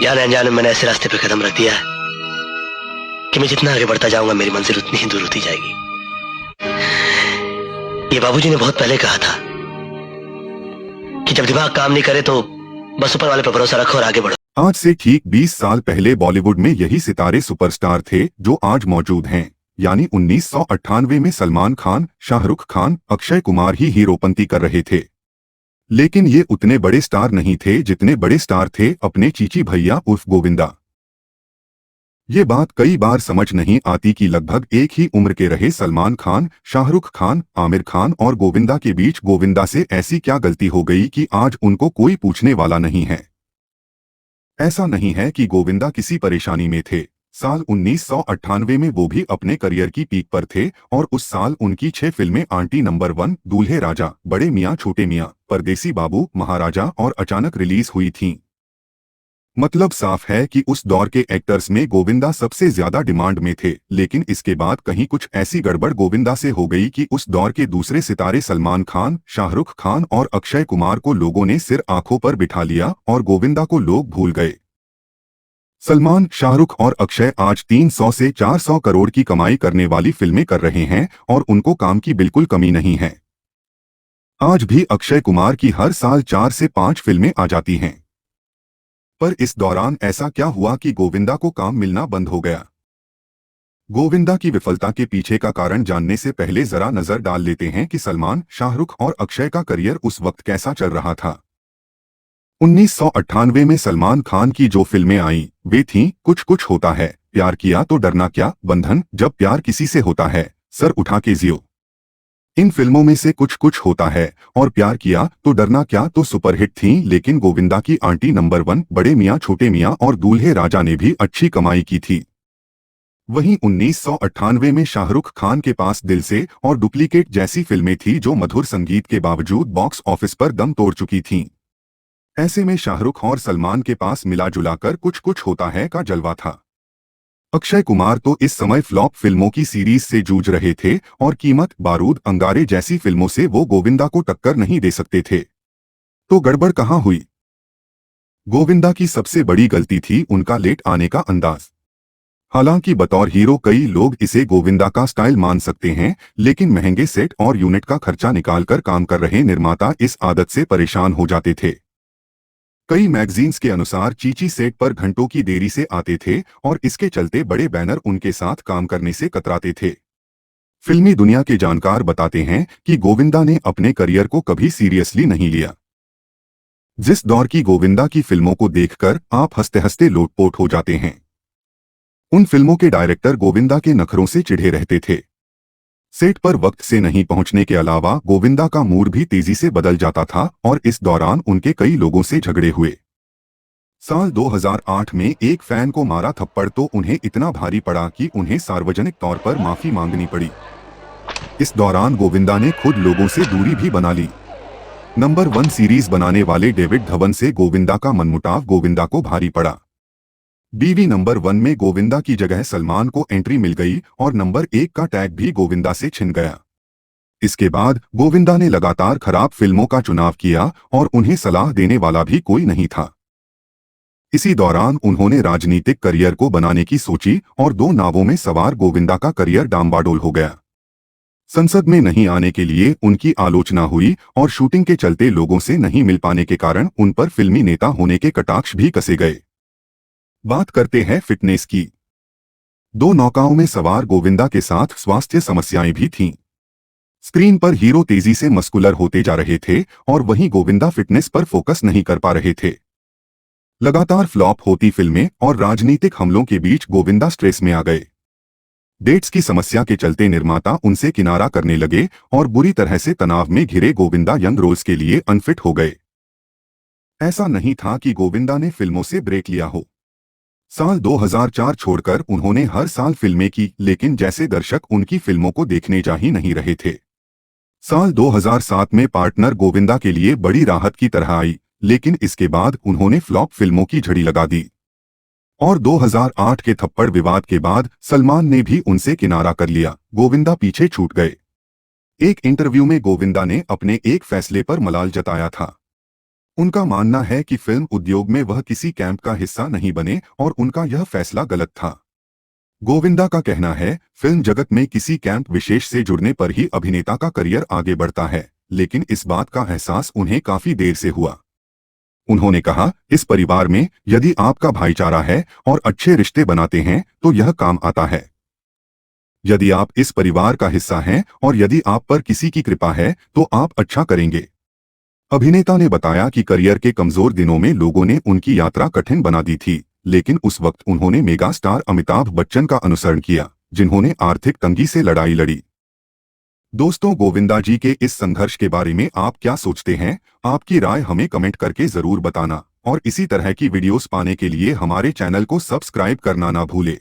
जाने अनजाने में मैंने ऐसे रास्ते पे कदम रख दिया है कि मैं जितना आगे बढ़ता जाऊंगा मेरी मंजिल उतनी ही दूर होती जाएगी। ये बाबूजी ने बहुत पहले कहा था कि जब दिमाग काम नहीं करे तो बस ऊपर वाले पर भरोसा रखो और आगे बढ़ो। आज से ठीक 20 साल पहले बॉलीवुड में यही सितारे सुपरस्टार थे जो आज मौजूद हैं, यानी 1998 में सलमान खान, शाहरुख खान, अक्षय कुमार ही हीरोपंती कर रहे थे। लेकिन ये उतने बड़े स्टार नहीं थे जितने बड़े स्टार थे अपने चीची भैया उर्फ गोविंदा। ये बात कई बार समझ नहीं आती कि लगभग एक ही उम्र के रहे सलमान खान, शाहरुख खान, आमिर खान और गोविंदा के बीच गोविंदा से ऐसी क्या गलती हो गई कि आज उनको कोई पूछने वाला नहीं है। ऐसा नहीं है कि गोविंदा किसी परेशानी में थे। साल 1998 में वो भी अपने करियर की पीक पर थे और उस साल उनकी 6 फिल्में आंटी नंबर 1, दूल्हे राजा, बड़े मियाँ छोटे मियाँ, परदेसी बाबू, महाराजा और अचानक रिलीज हुई थीं। मतलब साफ है कि उस दौर के एक्टर्स में गोविंदा सबसे ज्यादा डिमांड में थे। लेकिन इसके बाद कहीं कुछ ऐसी गड़बड़ गोविंदा से हो गई कि उस दौर के दूसरे सितारे सलमान खान, शाहरुख खान और अक्षय कुमार को लोगों ने सिर आंखों पर बिठा लिया और गोविंदा को लोग भूल गए। सलमान, शाहरुख और अक्षय आज 300 से 400 करोड़ की कमाई करने वाली फिल्में कर रहे हैं और उनको काम की बिल्कुल कमी नहीं है। आज भी अक्षय कुमार की हर साल 4 से 5 फिल्में आ जाती हैं। पर इस दौरान ऐसा क्या हुआ कि गोविंदा को काम मिलना बंद हो गया? गोविंदा की विफलता के पीछे का कारण जानने से पहले जरा नजर डाल लेते हैं कि सलमान, शाहरुख और अक्षय का करियर उस वक्त कैसा चल रहा था। 1998 में सलमान खान की जो फिल्में आईं, वे थीं कुछ कुछ होता है, प्यार किया तो डरना क्या, बंधन, जब प्यार किसी से होता है, सर उठा के जियो। इन फिल्मों में से कुछ कुछ होता है और प्यार किया तो डरना क्या तो सुपरहिट थीं, लेकिन गोविंदा की आंटी नंबर 1, बड़े मियाँ छोटे मियाँ और दूल्हे राजा ने भी अच्छी कमाई की थी। वहीं 1998 में शाहरुख खान के पास दिल से और डुप्लीकेट जैसी फिल्में थी जो मधुर संगीत के बावजूद बॉक्स ऑफिस पर दम तोड़ चुकी थीं। ऐसे में शाहरुख और सलमान के पास मिला जुलाकर कुछ कुछ होता है का जलवा था। अक्षय कुमार तो इस समय फ्लॉप फिल्मों की सीरीज से जूझ रहे थे और कीमत, बारूद, अंगारे जैसी फिल्मों से वो गोविंदा को टक्कर नहीं दे सकते थे। तो गड़बड़ कहाँ हुई? गोविंदा की सबसे बड़ी गलती थी उनका लेट आने का अंदाज। हालांकि बतौर हीरो कई लोग इसे गोविंदा का स्टाइल मान सकते हैं, लेकिन महंगे सेट और यूनिट का खर्चा निकालकर काम कर रहे निर्माता इस आदत से परेशान हो जाते थे। कई मैगजीन्स के अनुसार चीची सेट पर घंटों की देरी से आते थे और इसके चलते बड़े बैनर उनके साथ काम करने से कतराते थे। फिल्मी दुनिया के जानकार बताते हैं कि गोविंदा ने अपने करियर को कभी सीरियसली नहीं लिया। जिस दौर की गोविंदा की फिल्मों को देखकर आप हंसते हंसते लोटपोट हो जाते हैं। उन फिल्मों के डायरेक्टर गोविंदा के नखरों से चिढ़े रहते थे। सेट पर वक्त से नहीं पहुंचने के अलावा गोविंदा का मूड भी तेजी से बदल जाता था और इस दौरान उनके कई लोगों से झगड़े हुए। साल 2008 में एक फैन को मारा थप्पड़ तो उन्हें इतना भारी पड़ा कि उन्हें सार्वजनिक तौर पर माफी मांगनी पड़ी। इस दौरान गोविंदा ने खुद लोगों से दूरी भी बना ली। नंबर 1 सीरीज बनाने वाले डेविड धवन से गोविंदा का मनमुटाव गोविंदा को भारी पड़ा। बीवी नंबर 1 में गोविंदा की जगह सलमान को एंट्री मिल गई और नंबर 1 का टैग भी गोविंदा से छिन गया। इसके बाद गोविंदा ने लगातार खराब फिल्मों का चुनाव किया और उन्हें सलाह देने वाला भी कोई नहीं था। इसी दौरान उन्होंने राजनीतिक करियर को बनाने की सोची और 2 नावों में सवार गोविंदा का करियर डामाडोल हो गया। संसद में नहीं आने के लिए उनकी आलोचना हुई और शूटिंग के चलते लोगों से नहीं मिल पाने के कारण उन पर फिल्मी नेता होने के कटाक्ष भी कसे गए। बात करते हैं फिटनेस की। 2 नौकाओं में सवार गोविंदा के साथ स्वास्थ्य समस्याएं भी थीं। स्क्रीन पर हीरो तेजी से मस्कुलर होते जा रहे थे और वहीं गोविंदा फिटनेस पर फोकस नहीं कर पा रहे थे। लगातार फ्लॉप होती फिल्में और राजनीतिक हमलों के बीच गोविंदा स्ट्रेस में आ गए। डेट्स की समस्या के चलते निर्माता उनसे किनारा करने लगे और बुरी तरह से तनाव में घिरे गोविंदा यंग रोल्स के लिए अनफिट हो गए। ऐसा नहीं था कि गोविंदा ने फिल्मों से ब्रेक लिया हो। साल 2004 छोड़कर उन्होंने हर साल फिल्में की, लेकिन जैसे दर्शक उनकी फिल्मों को देखने जा ही नहीं रहे थे। साल 2007 में पार्टनर गोविंदा के लिए बड़ी राहत की तरह आई, लेकिन इसके बाद उन्होंने फ्लॉप फिल्मों की झड़ी लगा दी और 2008 के थप्पड़ विवाद के बाद सलमान ने भी उनसे किनारा कर लिया। गोविंदा पीछे छूट गए। एक इंटरव्यू में गोविंदा ने अपने एक फैसले पर मलाल जताया था। उनका मानना है कि फिल्म उद्योग में वह किसी कैंप का हिस्सा नहीं बने और उनका यह फैसला गलत था। गोविंदा का कहना है, फिल्म जगत में किसी कैंप विशेष से जुड़ने पर ही अभिनेता का करियर आगे बढ़ता है, लेकिन इस बात का एहसास उन्हें काफी देर से हुआ। उन्होंने कहा, इस परिवार में यदि आपका भाईचारा है और अच्छे रिश्ते बनाते हैं तो यह काम आता है। यदि आप इस परिवार का हिस्सा हैं और यदि आप पर किसी की कृपा है तो आप अच्छा करेंगे। अभिनेता ने बताया कि करियर के कमजोर दिनों में लोगों ने उनकी यात्रा कठिन बना दी थी, लेकिन उस वक्त उन्होंने मेगा स्टार अमिताभ बच्चन का अनुसरण किया, जिन्होंने आर्थिक तंगी से लड़ाई लड़ी। दोस्तों, गोविंदा जी के इस संघर्ष के बारे में आप क्या सोचते हैं? आपकी राय हमें कमेंट करके जरूर बताना और इसी तरह की वीडियोस पाने के लिए हमारे चैनल को सब्सक्राइब करना ना भूले।